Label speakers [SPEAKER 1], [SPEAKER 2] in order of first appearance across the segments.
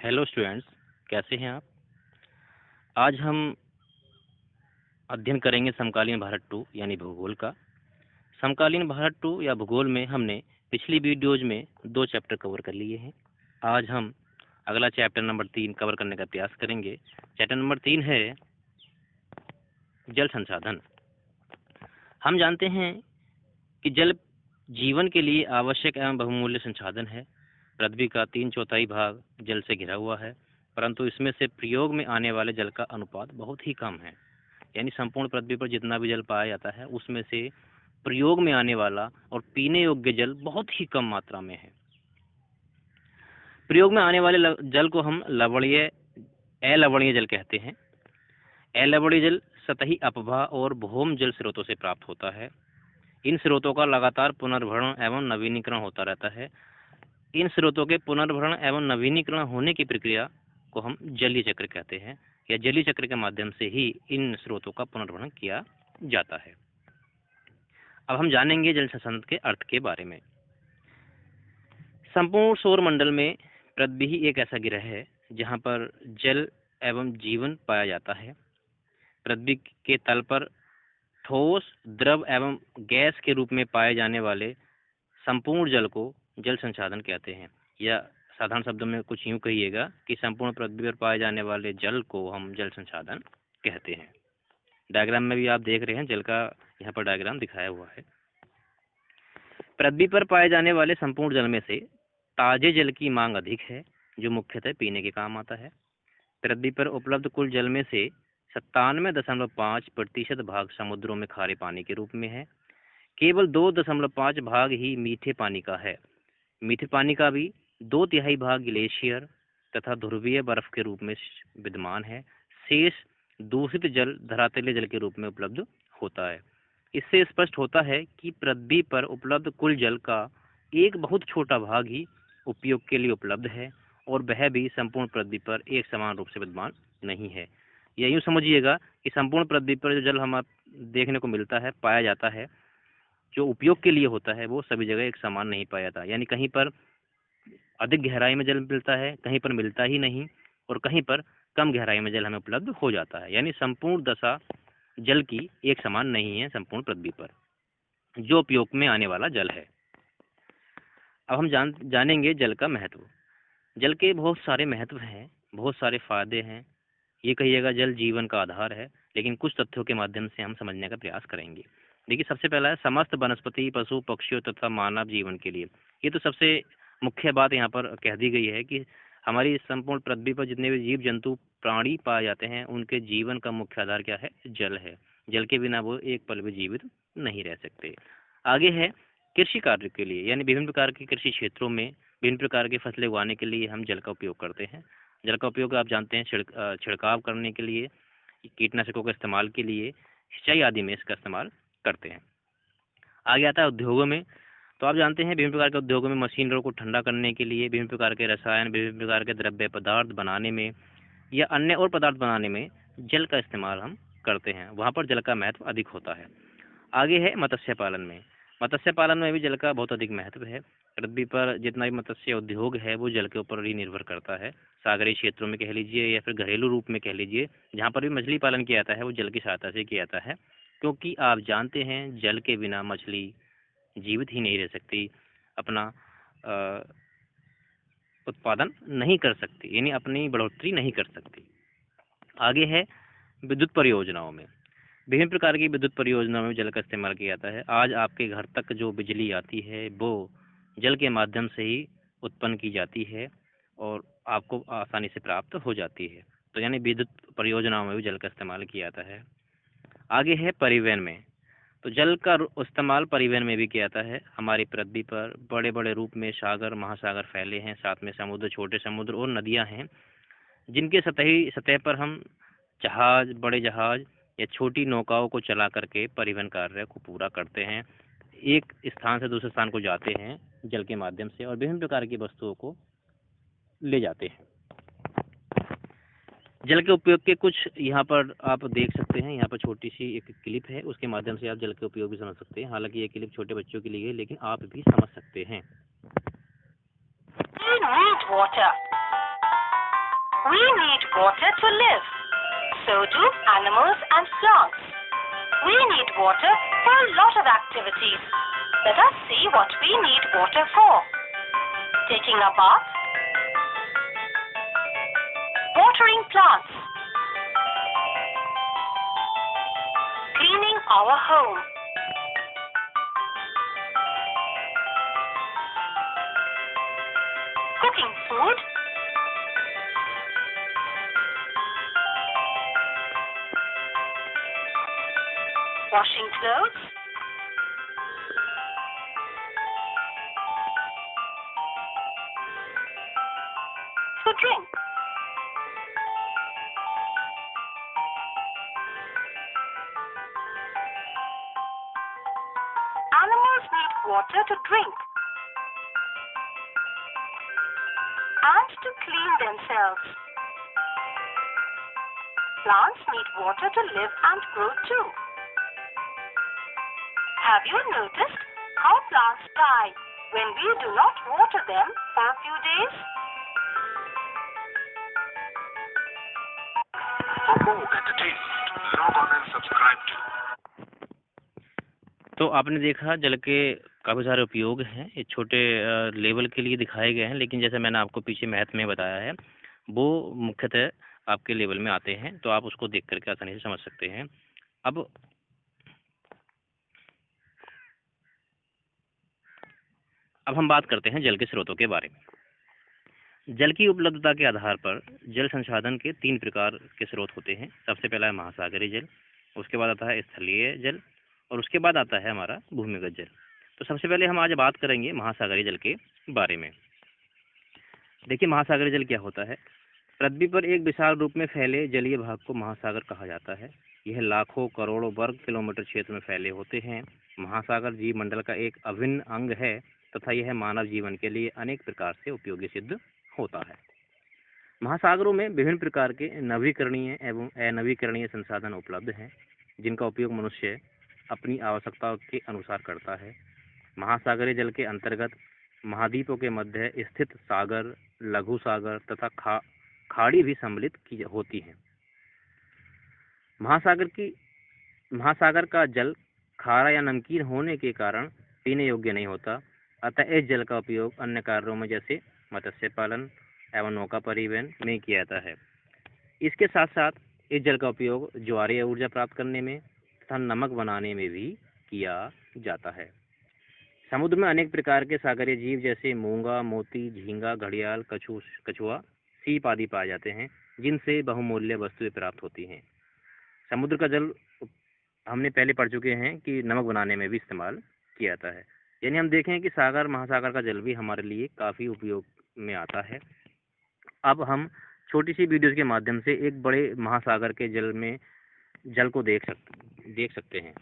[SPEAKER 1] Hello students, कैसे हैं आप। आज हम अध्ययन करेंगे समकालीन भारत टू यानी भूगोल का। समकालीन भारत टू या भूगोल में हमने पिछली वीडियोज में 2 चैप्टर कवर कर लिए हैं। आज हम अगला चैप्टर नंबर 3 कवर करने का प्रयास करेंगे। चैप्टर नंबर 3 है जल संसाधन। हम जानते हैं कि जल जीवन के लिए आवश्यक एवं बहुमूल्य संसाधन है। पृथ्वी का 3/4 भाग जल से घिरा हुआ है, परंतु इसमें से प्रयोग में आने वाले जल का अनुपात बहुत ही कम है। यानी संपूर्ण पृथ्वी पर जितना भी जल पाया जाता है उसमें से प्रयोग में आने वाला और पीने योग्य जल बहुत ही कम मात्रा में है। प्रयोग में आने वाले जल को हम लवणीय अलवणीय जल कहते हैं। अलवणीय जल सतही अपवाह और भौम जल स्रोतों से प्राप्त होता है। इन स्रोतों का लगातार पुनर्भरण एवं नवीनीकरण होता रहता है। इन स्रोतों के पुनर्भरण एवं नवीनीकरण होने की प्रक्रिया को हम जलीय चक्र कहते हैं, या जलीय चक्र के माध्यम से ही इन स्रोतों का पुनर्भरण किया जाता है। अब हम जानेंगे जल संसाधन के अर्थ के बारे में। संपूर्ण सौर मंडल में पृथ्वी ही एक ऐसा ग्रह है जहां पर जल एवं जीवन पाया जाता है। पृथ्वी के तल पर ठोस, द्रव एवं गैस के रूप में पाए जाने वाले संपूर्ण जल को जल संसाधन कहते हैं। या साधारण शब्दों में कुछ यूं कहिएगा कि संपूर्ण पृथ्वी पर पाए जाने वाले जल को हम जल संसाधन कहते हैं। डायग्राम में भी आप देख रहे हैं, जल का यहाँ पर डायग्राम दिखाया हुआ है। पृथ्वी पर पाए जाने वाले संपूर्ण जल में से ताजे जल की मांग अधिक है, जो मुख्यतः पीने के काम आता है। पृथ्वी पर उपलब्ध कुल जल में से 97.5% भाग समुद्रों में खारे पानी के रूप में है। केवल 2.5 भाग ही मीठे पानी का है। मीठे पानी का भी 2/3 भाग ग्लेशियर तथा ध्रुवीय बर्फ के रूप में विद्यमान है। शेष दूषित जल धरातलीय जल के रूप में उपलब्ध होता है। इससे स्पष्ट होता है कि पृथ्वी पर उपलब्ध कुल जल का एक बहुत छोटा भाग ही उपयोग के लिए उपलब्ध है, और वह भी संपूर्ण पृथ्वी पर एक समान रूप से विद्यमान नहीं है। या यूँ समझिएगा कि संपूर्ण पृथ्वी पर जो जल हमें देखने को मिलता है, पाया जाता है, जो उपयोग के लिए होता है, वो सभी जगह एक समान नहीं पाया जाता। यानी कहीं पर अधिक गहराई में जल मिलता है, कहीं पर मिलता ही नहीं, और कहीं पर कम गहराई में जल हमें उपलब्ध हो जाता है। यानी संपूर्ण दशा जल की एक समान नहीं है संपूर्ण पृथ्वी पर, जो उपयोग में आने वाला जल है। अब हम जानेंगे जल का महत्व। जल के बहुत सारे महत्व हैं, बहुत सारे फायदे हैं। ये कहिएगा जल जीवन का आधार है, लेकिन कुछ तथ्यों के माध्यम से हम समझने का प्रयास करेंगे। देखिए, सबसे पहला है समस्त वनस्पति, पशु पक्षियों तथा मानव जीवन के लिए। ये तो सबसे मुख्य बात यहाँ पर कह दी गई है कि हमारी संपूर्ण पृथ्वी पर जितने भी जीव जंतु प्राणी पाए जाते हैं, उनके जीवन का मुख्य आधार क्या है? जल है। जल के बिना वो एक पल भी जीवित नहीं रह सकते। आगे है कृषि कार्य के लिए, यानी विभिन्न प्रकार के कृषि क्षेत्रों में विभिन्न प्रकार की फसलें उगाने के लिए हम जल का उपयोग करते हैं। जल का उपयोग आप जानते हैं छिड़काव करने के लिए, कीटनाशकों के इस्तेमाल के लिए, सिंचाई आदि में इसका इस्तेमाल करते हैं। आगे आता है उद्योगों में। तो आप जानते हैं विभिन्न प्रकार के उद्योगों में मशीनों को ठंडा करने के लिए, विभिन्न प्रकार के रसायन, विभिन्न प्रकार के द्रव्य पदार्थ बनाने में या अन्य और पदार्थ बनाने में जल का इस्तेमाल हम करते हैं। वहाँ पर जल का महत्व अधिक होता है। आगे है मत्स्य पालन में। मत्स्य पालन में भी जल का बहुत अधिक महत्व है। पृथ्वी पर जितना भी मत्स्य उद्योग है वो जल के ऊपर ही निर्भर करता है। सागरीय क्षेत्रों में कह लीजिए या फिर घरेलू रूप में कह लीजिए, जहाँ पर भी मछली पालन किया जाता है वो जल की सहायता से किया जाता है, क्योंकि आप जानते हैं जल के बिना मछली जीवित ही नहीं रह सकती, अपना उत्पादन नहीं कर सकती, यानी अपनी बढ़ोतरी नहीं कर सकती। आगे है विद्युत परियोजनाओं में। विभिन्न प्रकार की विद्युत परियोजनाओं में जल का इस्तेमाल किया जाता है। आज आपके घर तक जो बिजली आती है वो जल के माध्यम से ही उत्पन्न की जाती है और आपको आसानी से प्राप्त हो जाती है। तो यानी विद्युत परियोजनाओं में भी जल का इस्तेमाल किया जाता है। आगे है परिवहन में। तो जल का इस्तेमाल परिवहन में भी किया जाता है। हमारी पृथ्वी पर बड़े बड़े रूप में सागर महासागर फैले हैं, साथ में समुद्र, छोटे समुद्र और नदियां हैं, जिनके सतह पर हम जहाज, बड़े जहाज या छोटी नौकाओं को चला करके परिवहन कार्य को पूरा करते हैं। एक स्थान से दूसरे स्थान को जाते हैं जल के माध्यम से, और विभिन्न प्रकार की वस्तुओं को ले जाते हैं। जल के उपयोग के कुछ यहाँ पर आप देख सकते हैं। यहाँ पर छोटी सी एक क्लिप है, उसके माध्यम से आप जल के उपयोग भी समझ सकते हैं। हालांकि ये क्लिप छोटे बच्चों के लिए है, लेकिन आप भी समझ सकते हैं।
[SPEAKER 2] We need water to live. So do animals and plants. We need water for a lot of activities. Let us see what we need water for. Taking a bath, watering plants, cleaning our home, cooking food, washing clothes, to drink. Animals need water to drink and to clean themselves. Plants need water to live and grow too. Have you noticed how plants die when we do not water them for a few days?
[SPEAKER 3] For more entertainment, log on and subscribe to.
[SPEAKER 1] तो आपने देखा जल के काफ़ी सारे उपयोग हैं, ये छोटे लेवल के लिए दिखाए गए हैं, लेकिन जैसे मैंने आपको पीछे मैथ में बताया है वो मुख्यतः आपके लेवल में आते हैं, तो आप उसको देख करके आसानी से समझ सकते हैं। अब हम बात करते हैं जल के स्रोतों के बारे में। जल की उपलब्धता के आधार पर जल संसाधन के 3 प्रकार के स्रोत होते हैं। सबसे पहला है महासागरीय जल, उसके बाद आता है स्थलीय जल और उसके बाद आता है हमारा भूमिगत जल। तो सबसे पहले हम आज बात करेंगे महासागरीय जल के बारे में। देखिए महासागरीय जल क्या होता है। पृथ्वी पर एक विशाल रूप में फैले जलीय भाग को महासागर कहा जाता है। यह लाखों करोड़ों वर्ग किलोमीटर क्षेत्र में फैले होते हैं। महासागर जीव मंडल का एक अभिन्न अंग है तथा यह मानव जीवन के लिए अनेक प्रकार से उपयोगी सिद्ध होता है। महासागरों में विभिन्न प्रकार के नवीकरणीय एवं अनवीकरणीय संसाधन उपलब्ध हैं, जिनका उपयोग मनुष्य अपनी आवश्यकताओं के अनुसार करता है। महासागरीय जल के अंतर्गत महाद्वीपों के मध्य स्थित सागर, लघु सागर तथा खाड़ी भी सम्मिलित की होती हैं। महासागर का जल खारा या नमकीन होने के कारण पीने योग्य नहीं होता, अतः इस जल का उपयोग अन्य कार्यों में जैसे मत्स्य पालन एवं नौका परिवहन में किया जाता है। इसके साथ साथ इस जल का उपयोग ज्वारीय ऊर्जा प्राप्त करने में तथा नमक बनाने में भी किया जाता है। समुद्र में अनेक प्रकार के सागरीय जीव जैसे मूंगा, मोती, झींगा, घड़ियाल, कछुआ, सीप आदि पाए जाते हैं, जिनसे बहुमूल्य वस्तुएं प्राप्त होती हैं। समुद्र का जल हमने पहले पढ़ चुके हैं कि नमक बनाने में भी इस्तेमाल किया जाता है। यानी हम देखें कि सागर महासागर का जल भी हमारे लिए काफ़ी उपयोग में आता है। अब हम छोटी सी वीडियोज़ के माध्यम से एक बड़े महासागर के जल को देख सकते हैं।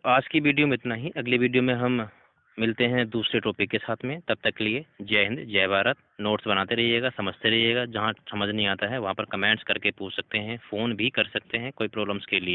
[SPEAKER 1] आज की वीडियो में इतना ही। अगली वीडियो में हम मिलते हैं दूसरे टॉपिक के साथ में। तब तक के लिए जय हिंद, जय भारत। नोट्स बनाते रहिएगा, समझते रहिएगा। जहाँ समझ नहीं आता है वहाँ पर कमेंट्स करके पूछ सकते हैं, फ़ोन भी कर सकते हैं कोई प्रॉब्लम्स के लिए।